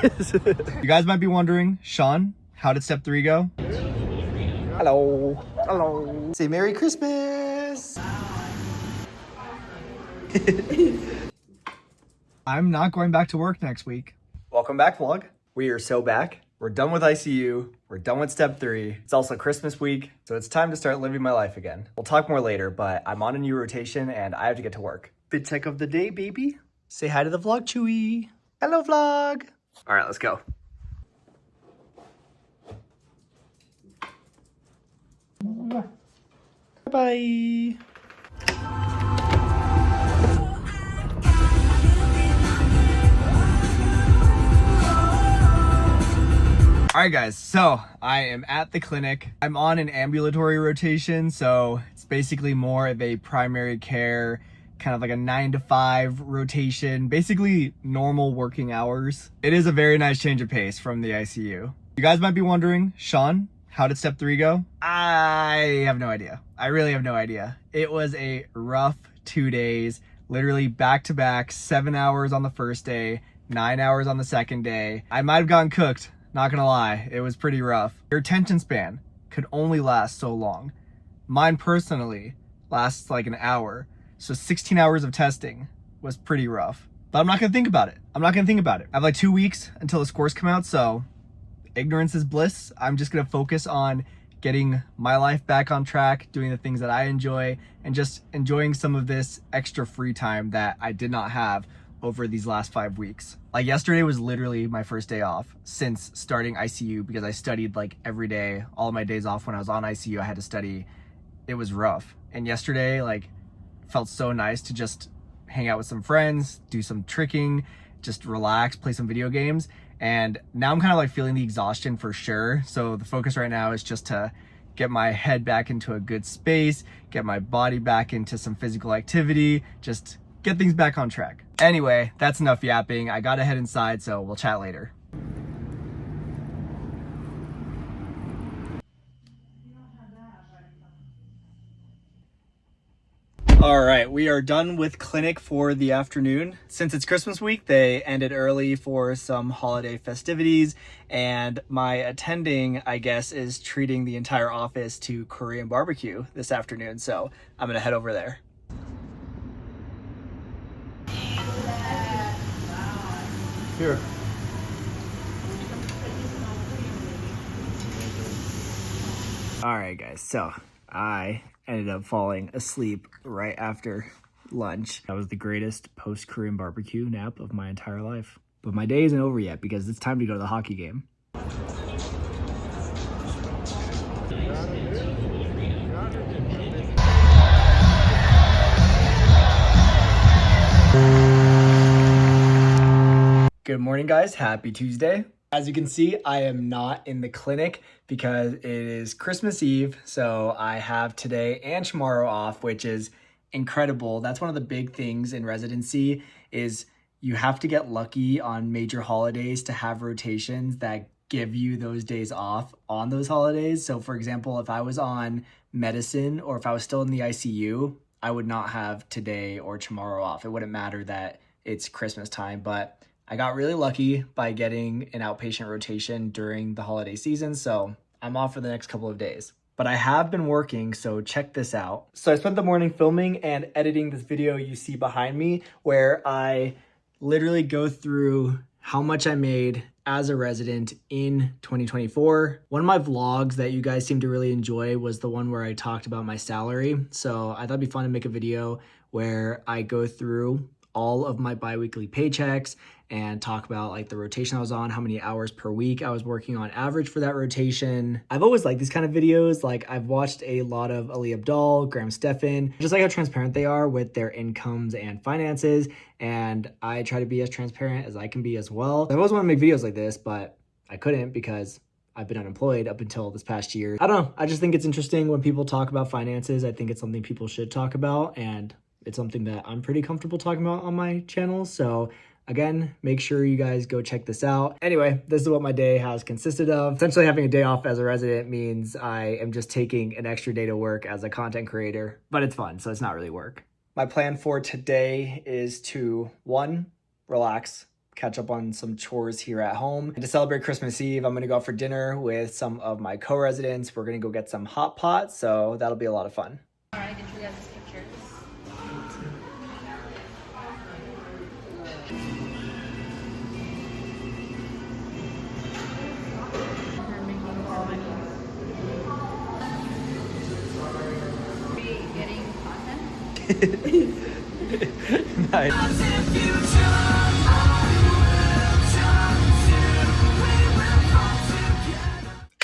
You guys might be wondering, Sean, how did step 3 go? Hello. Hello. Say Merry Christmas. I'm not going back to work next week. Welcome back, vlog. We are so back. We're done with ICU. We're done with step 3. It's also Christmas week, so it's time to start living my life again. We'll talk more later, but I'm on a new rotation and I have to get to work. Fit check of the day, baby. Say hi to the vlog, Chewy. Hello, vlog. All right, let's go. Bye. All right, guys, so I am at the clinic. I'm on an ambulatory rotation, so it's basically more of a primary care, kind of like a 9 to 5 rotation, basically normal working hours. It is a very nice change of pace from the ICU. You guys might be wondering, Sean, how did step 3 go? I have no idea. I really have no idea. It was a rough 2 days, literally back to back, 7 hours on the first day, 9 hours on the second day. I might have gotten cooked. Not gonna lie, it was pretty rough. Your attention span could only last so long. Mine personally lasts like an hour. So 16 hours of testing was pretty rough. But I'm not gonna think about it. I have like 2 weeks until the scores come out, so ignorance is bliss. I'm just gonna focus on getting my life back on track, doing the things that I enjoy, and just enjoying some of this extra free time that I did not have over these last 5 weeks. Like yesterday was literally my first day off since starting ICU because I studied like every day. All of my days off when I was on ICU, I had to study. It was rough. And yesterday, like, felt so nice to just hang out with some friends, do some tricking, just relax, play some video games. And now I'm kind of like feeling the exhaustion for sure. So the focus right now is just to get my head back into a good space, get my body back into some physical activity, just get things back on track. Anyway, that's enough yapping. I gotta head inside, so we'll chat later. All right, we are done with clinic for the afternoon. Since it's Christmas week, they ended early for some holiday festivities, and my attending, I guess, is treating the entire office to Korean barbecue this afternoon, so I'm gonna head over there. Here. All right, guys, so I ended up falling asleep right after lunch. That was the greatest post-Korean barbecue nap of my entire life. But my day isn't over yet because it's time to go to the hockey game. Good morning, guys. Happy Tuesday. As you can see, I am not in the clinic because it is Christmas Eve, so I have today and tomorrow off, which is incredible. That's one of the big things in residency is you have to get lucky on major holidays to have rotations that give you those days off on those holidays. So for example, if I was on medicine or if I was still in the ICU, I would not have today or tomorrow off. It wouldn't matter that it's Christmas time, but I got really lucky by getting an outpatient rotation during the holiday season, so I'm off for the next couple of days. But I have been working, so check this out. So I spent the morning filming and editing this video you see behind me, where I literally go through how much I made as a resident in 2024. One of my vlogs that you guys seem to really enjoy was the one where I talked about my salary. So I thought it'd be fun to make a video where I go through all of my bi-weekly paychecks and talk about like the rotation I was on, how many hours per week I was working on average for that rotation. I've always liked these kind of videos. Like I've watched a lot of Ali Abdal, Graham Stephan, just like how transparent they are with their incomes and finances. And I try to be as transparent as I can be as well. I always want to make videos like this, but I couldn't because I've been unemployed up until this past year. I don't know. I just think it's interesting when people talk about finances. I think it's something people should talk about, and it's something that I'm pretty comfortable talking about on my channel. So again, make sure you guys go check this out. Anyway, this is what my day has consisted of. Essentially having a day off as a resident means I am just taking an extra day to work as a content creator, but it's fun, so it's not really work. My plan for today is to, 1, relax, catch up on some chores here at home. And to celebrate Christmas Eve, I'm gonna go out for dinner with some of my co-residents. We're gonna go get some hot pot, so that'll be a lot of fun. All right, get you guys pictures. We're making more money. Are we getting content? Nice.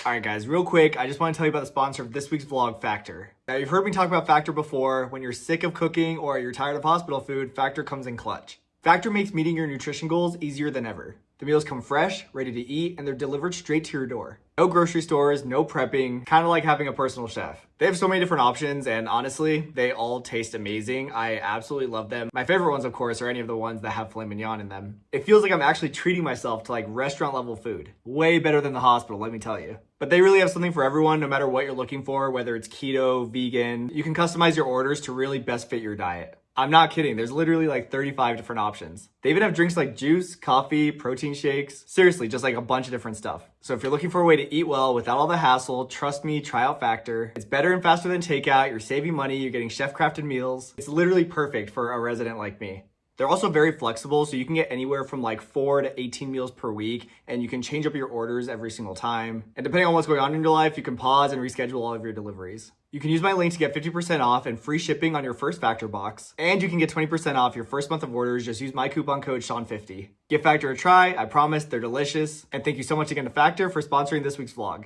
Alright guys, real quick, I just want to tell you about the sponsor of this week's vlog, Factor. Now you've heard me talk about Factor before. When you're sick of cooking or you're tired of hospital food, Factor comes in clutch. Factor makes meeting your nutrition goals easier than ever. The meals come fresh, ready to eat, and they're delivered straight to your door. No grocery stores, no prepping, kind of like having a personal chef. They have so many different options, and honestly, they all taste amazing. I absolutely love them. My favorite ones, of course, are any of the ones that have filet mignon in them. It feels like I'm actually treating myself to like restaurant level food. Way better than the hospital, let me tell you. But they really have something for everyone, no matter what you're looking for, whether it's keto, vegan. You can customize your orders to really best fit your diet. I'm not kidding, there's literally like 35 different options. They even have drinks like juice, coffee, protein shakes. Seriously, just like a bunch of different stuff. So if you're looking for a way to eat well without all the hassle, trust me, try out Factor. It's better and faster than takeout, you're saving money, you're getting chef-crafted meals. It's literally perfect for a resident like me. They're also very flexible, so you can get anywhere from like 4 to 18 meals per week, and you can change up your orders every single time. And depending on what's going on in your life, you can pause and reschedule all of your deliveries. You can use my link to get 50% off and free shipping on your first Factor box. And you can get 20% off your first month of orders. Just use my coupon code Sean50. Give Factor a try. I promise they're delicious. And thank you so much again to Factor for sponsoring this week's vlog.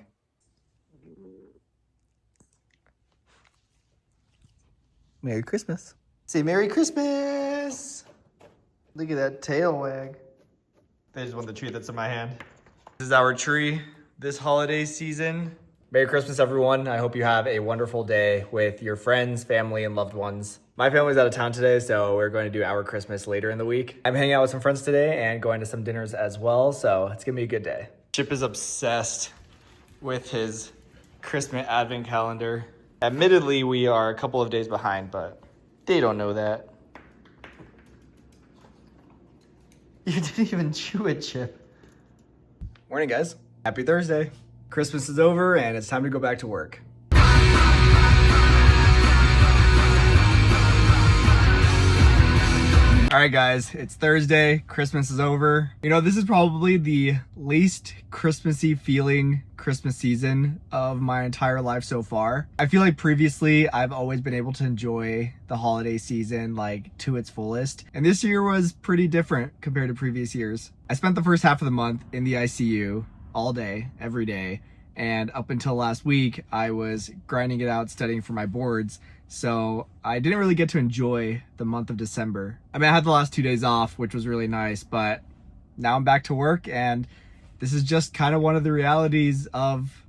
Merry Christmas. Say Merry Christmas. Look at that tail wag. They just want the tree that's in my hand. This is our tree this holiday season. Merry Christmas, everyone. I hope you have a wonderful day with your friends, family, and loved ones. My family's out of town today, so we're going to do our Christmas later in the week. I'm hanging out with some friends today and going to some dinners as well, so it's gonna be a good day. Chip is obsessed with his Christmas advent calendar. Admittedly, we are a couple of days behind, but they don't know that. You didn't even chew it, Chip. Morning, guys. Happy Thursday. Christmas is over and it's time to go back to work. All right, guys, it's Thursday. Christmas is over. You know, this is probably the least Christmassy feeling Christmas season of my entire life so far. I feel like previously I've always been able to enjoy the holiday season like to its fullest. And this year was pretty different compared to previous years. I spent the first half of the month in the ICU all day, every day. And up until last week, I was grinding it out, studying for my boards. So I didn't really get to enjoy the month of December. I mean, I had the last 2 days off, which was really nice, but now I'm back to work, and this is just kind of one of the realities of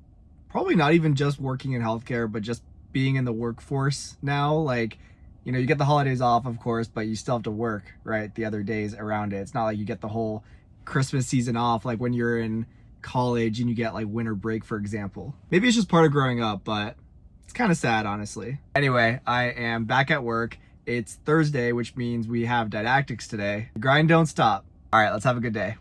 probably not even just working in healthcare, but just being in the workforce now. Like, you know, you get the holidays off, of course, but you still have to work, right, the other days around it. It's not like you get the whole Christmas season off like when you're in college and you get like winter break, for example. Maybe it's just part of growing up, but it's kind of sad, honestly. Anyway, I am back at work. It's Thursday, which means we have didactics today. The grind don't stop. All right, let's have a good day.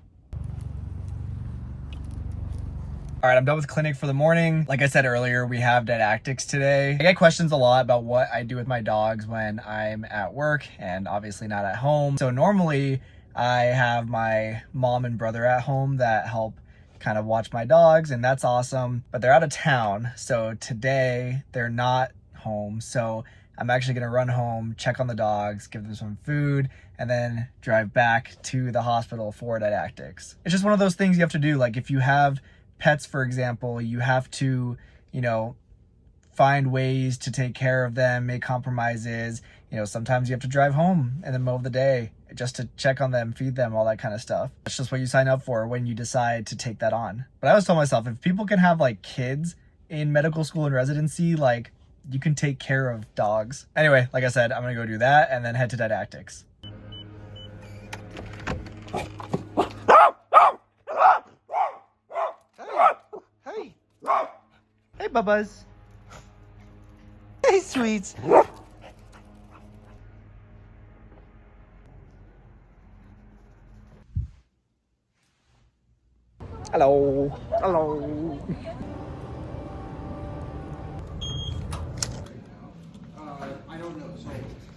All right, I'm done with clinic for the morning. Like I said earlier, we have didactics today. I get questions a lot about what I do with my dogs when I'm at work and obviously not at home. So normally I have my mom and brother at home that help kind of watch my dogs, and that's awesome, but they're out of town. So today they're not home. So I'm actually gonna run home, check on the dogs, give them some food, and then drive back to the hospital for didactics. It's just one of those things you have to do. Like if you have pets, for example, you have to, you know, find ways to take care of them, make compromises. You know, sometimes you have to drive home in the middle of the day just to check on them, feed them, all that kind of stuff. That's just what you sign up for when you decide to take that on. But I always tell myself, if people can have like kids in medical school and residency, like you can take care of dogs. Anyway, like I said, I'm gonna go do that and then head to didactics. Hey. Hey, Bubba's. Hey, sweets. Hello. Hello.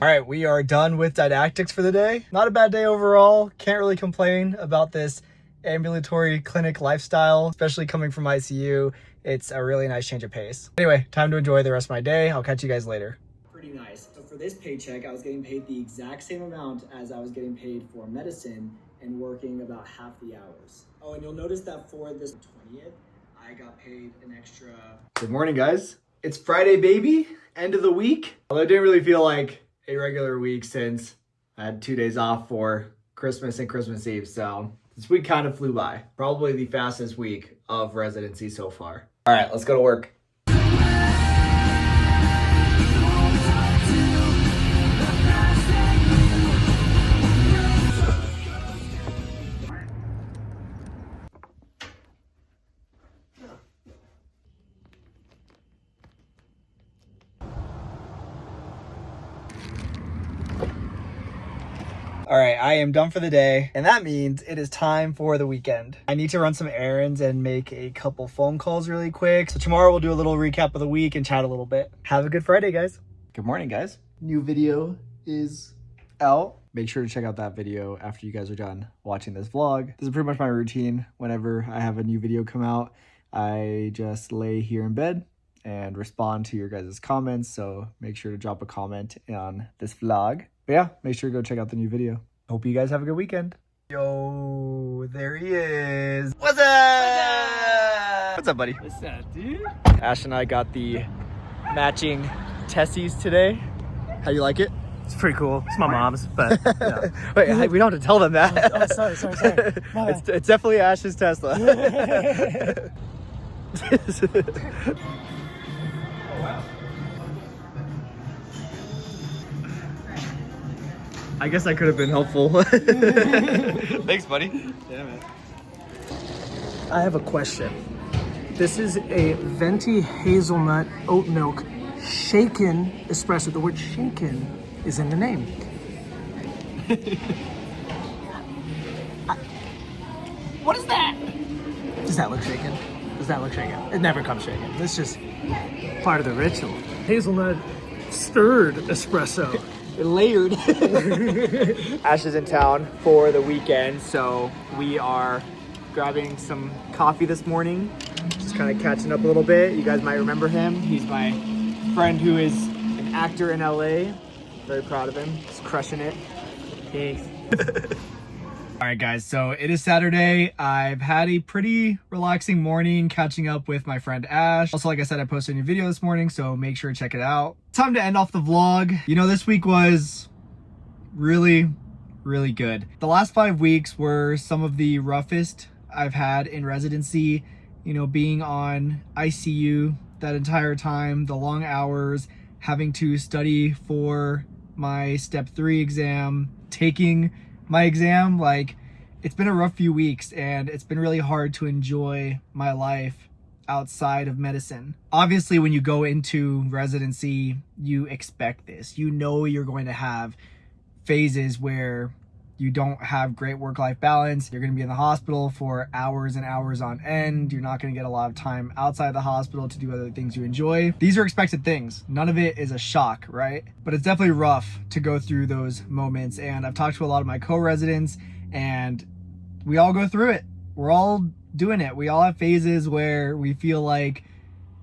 All right, we are done with didactics for the day. Not a bad day overall. Can't really complain about this ambulatory clinic lifestyle, especially coming from ICU. It's a really nice change of pace. Anyway, time to enjoy the rest of my day. I'll catch you guys later. Pretty nice. So for this paycheck, I was getting paid the exact same amount as I was getting paid for medicine and working about half the hours. Oh, and you'll notice that for this 20th, I got paid an extra. Good morning, guys. It's Friday, baby. End of the week. Although it didn't really feel like a regular week since I had 2 days off for Christmas and Christmas Eve. So this week kind of flew by. Probably the fastest week of residency so far. All right, let's go to work. All right, I am done for the day, and that means it is time for the weekend. I need to run some errands and make a couple phone calls really quick. So tomorrow we'll do a little recap of the week and chat a little bit. Have a good Friday, guys. Good morning, guys. New video is out. Make sure to check out that video after you guys are done watching this vlog. This is pretty much my routine. Whenever I have a new video come out, I just lay here in bed and respond to your guys' comments. So make sure to drop a comment on this vlog. But yeah, make sure to go check out the new video. Hope you guys have a good weekend. Yo, there he is. What's up? What's up, buddy? What's up, dude? Ash and I got the matching Tessies today. How you like it? It's pretty cool. It's my mom's, but yeah. Wait, we don't have to tell them that. Oh, sorry. My bad. It's definitely Ash's Tesla. I guess I could have been helpful. Thanks, buddy. Yeah, man. I have a question. This is a venti hazelnut oat milk shaken espresso. The word shaken is in the name. What is that? Does that look shaken? Does that look shaken? It never comes shaken. It's just part of the ritual. Hazelnut stirred espresso. Layered. Ash is in town for the weekend, so we are grabbing some coffee this morning. Just kind of catching up a little bit. You guys might remember him. He's my friend who is an actor in LA. Very proud of him. He's crushing it. Thanks. All right, guys, so it is Saturday. I've had a pretty relaxing morning catching up with my friend Ash. Also, like I said, I posted a new video this morning, so make sure to check it out. Time to end off the vlog. You know, this week was really good. The last 5 weeks were some of the roughest I've had in residency. You know, being on ICU that entire time, the long hours, having to study for my step 3 exam, taking my exam. Like, it's been a rough few weeks and it's been really hard to enjoy my life outside of medicine. Obviously, when you go into residency, you expect this. You know you're going to have phases where you don't have great work-life balance. You're going to be in the hospital for hours and hours on end. You're not going to get a lot of time outside the hospital to do other things you enjoy. These are expected things. None of it is a shock, right? But it's definitely rough to go through those moments. And I've talked to a lot of my co-residents and we all go through it. We're all doing it. We all have phases where we feel like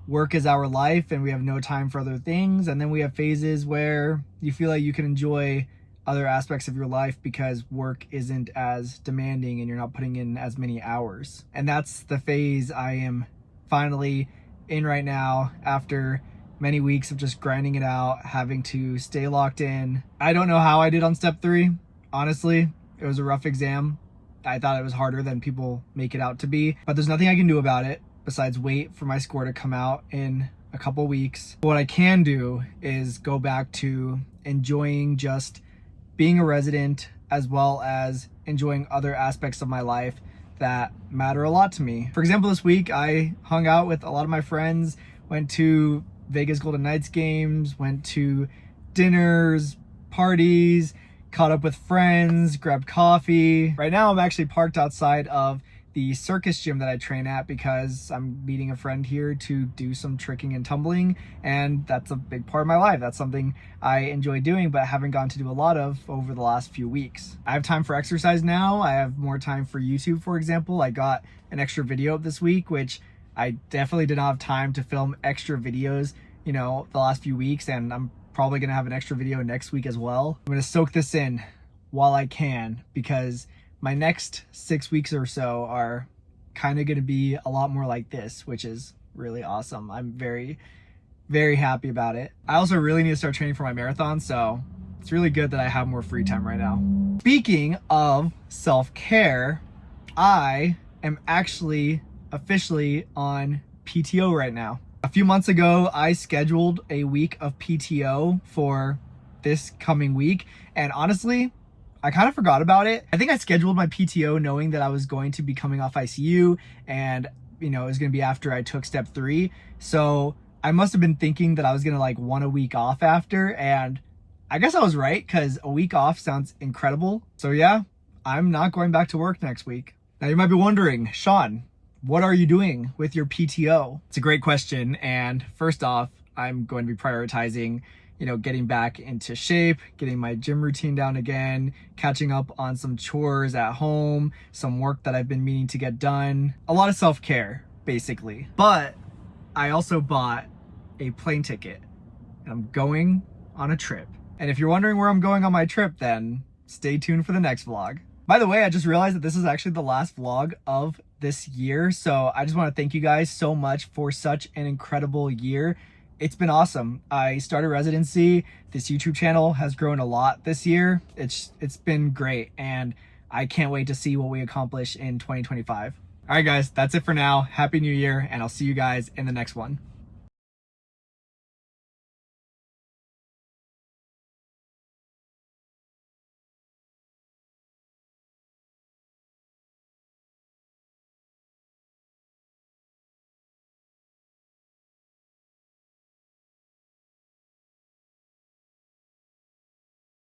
work is our life and we have no time for other things. And then we have phases where you feel like you can enjoy other aspects of your life because work isn't as demanding and you're not putting in as many hours. And that's the phase I am finally in right now after many weeks of just grinding it out, having to stay locked in. I don't know how I did on step 3. Honestly, it was a rough exam. I thought it was harder than people make it out to be, but there's nothing I can do about it besides wait for my score to come out in a couple weeks. What I can do is go back to enjoying just being a resident, as well as enjoying other aspects of my life that matter a lot to me. For example, this week I hung out with a lot of my friends, went to Vegas Golden Knights games, went to dinners, parties, caught up with friends, grabbed coffee. Right now I'm actually parked outside of the circus gym that I train at because I'm meeting a friend here to do some tricking and tumbling, and that's a big part of my life. That's something I enjoy doing but haven't gotten to do a lot of over the last few weeks. I have time for exercise now. I have more time for YouTube, for example. I got an extra video up this week, which I definitely did not have time to film extra videos, you know, the last few weeks, and I'm probably gonna have an extra video next week as well. I'm gonna soak this in while I can because my next 6 weeks or so are kind of going to be a lot more like this, which is really awesome. I'm very, very happy about it. I also really need to start training for my marathon, so it's really good that I have more free time right now. Speaking of self-care, I am actually officially on PTO right now. A few months ago, I scheduled a week of PTO for this coming week, and honestly, I kind of forgot about it. I think I scheduled my PTO knowing that I was going to be coming off ICU and, you know, it was going to be after I took step 3. So I must have been thinking that I was going to like want a week off after, and I guess I was right because a week off sounds incredible. So yeah, I'm not going back to work next week. Now you might be wondering, Sean, what are you doing with your PTO? It's a great question. And first off, I'm going to be prioritizing, you know, getting back into shape, getting my gym routine down again, catching up on some chores at home, some work that I've been meaning to get done. A lot of self-care, basically. But I also bought a plane ticket and I'm going on a trip. And if you're wondering where I'm going on my trip, then stay tuned for the next vlog. By the way, I just realized that this is actually the last vlog of this year. So I just want to thank you guys so much for such an incredible year. It's been awesome. I started residency. This YouTube channel has grown a lot this year. It's been great, and I can't wait to see what we accomplish in 2025. All right, guys, that's it for now. Happy New Year, and I'll see you guys in the next one.